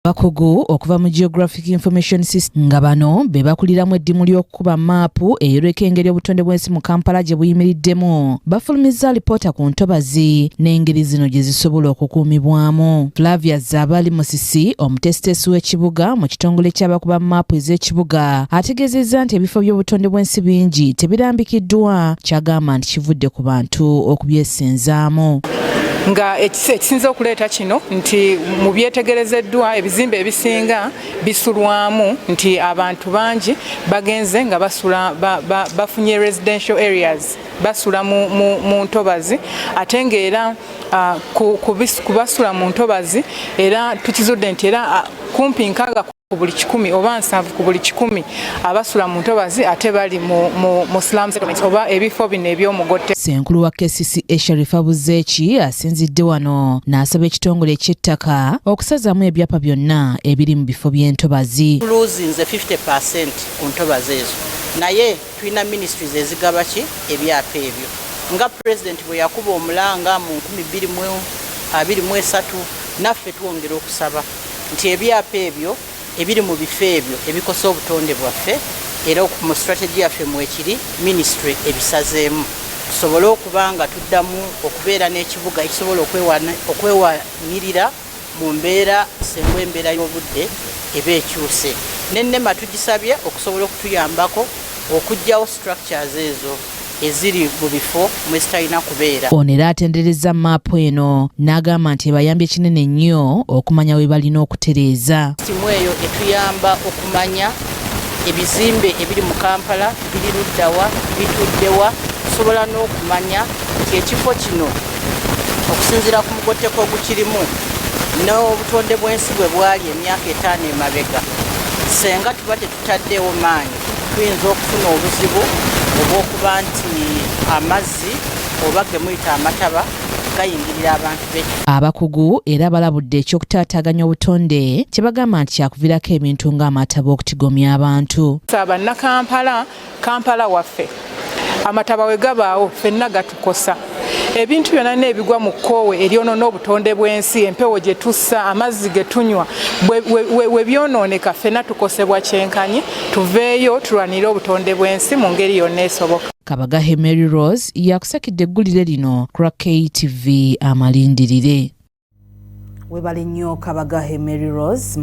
Bakugu okuva mu Geographic Information System nga bano be bakuliramu eddimu ly'okukuba maapu ey'olwekengeri obutonde bw'ensi mu Kampala gye buyimiriddemu bafulumizza alipoota ku ntobazi n'engeri zino gye zisobola okukuumibwamu. Flavia Zabali Musisi, omutesitesi w'ekibuga mu kitongole ky'abakuba maapu ez'ekibuga, ategeezezza nti ebifo by'obutonde bw'ensi bingi tebirambikiddwa, ky'agamba nti kivudde ku bantu okubyesenzaamu. Nga ekisinze okuleeta kino nti mu byetegerezeddwa ebizimbe ebisinga bisulwamu nti abantu bangi bagenze nga basula bafunye residential areas basula mu ntobazi ate ng'era kubasula mu ntobazi era tukizudde nti era kumpi nkaaga ku buli 10 oba 7 ku buli 10 abasula mu ntobazi ate bali mu slum settlements oba ebifo bino eby'omugotte. Ssenkulu wa KCCA Sharifa Buzeeki asinzidde wano n'asaba ekitongole eky'ettaka okusazaamu ebyapa byonna ebiri mu bifo by'entobazi. Tuluzinze 50% ku ntobazi ezo naye tulina ministries ezigaba ki ebyapa ebyo nga president bwe yakuba omulanga mu 2023 naffe twongera okusaba nti ebyapa ebyo ebiri mu bifo ebyo ebikosa obutonde bwaffe era mu strategy yaffe mwekiri ministry ebisazeemu tusobole okuba nga tuddamu okubeera n'ekibuga ekisobola okwewanirira mu mbeera senga embeera y'obudde eba ekyuse. N'ennema tugisabye okusobola okutuyambako okuggyawo structures ezo eziri mu bifo mwezitalina kubeera. Ono era atenderezza maapu eno n'agamba nti ebayambye kinene nnyo okumanya we balina okutereeza. Timu eyo etuyamba okumanya ebizimbe ebiri mu Kampala biri luddawa bituddewa, tusobola n'okumanya nti ekifo kino okusinziira ku mugotteko ogukirimu n'obutonde bw'ensi bwe bwali emyaka 5 emabega, senga tuba tetutaddewo maanyi tuyinza okufuna obuzibu obw'okuba nti amazzi oba ge muyita amataba gayingirira abantu be. Abakugu era balabudde eky'okutaataaganya obutonde kye bagamba nti kyakuviirako ebintu ng'amataba okutigomya abantu. Kampala waffe amataba we gabaawo ffenna gatukosa. Ebintu byonna n'ebigwa mu kkoowe eryonoona obutonde bw'ensi, empewo gye tussa, amazzi ge tunywa we byonooneka ffenna tukosebwa kyenkanyi, tuveeyo tulwanire obutonde bw'ensi mu ngeri yonna esoboka. Kabagahe Mary Rose yakusakidde eggulire lino ku KTV Amalindirire. Webale nnyo Kabagahe Mary Rose.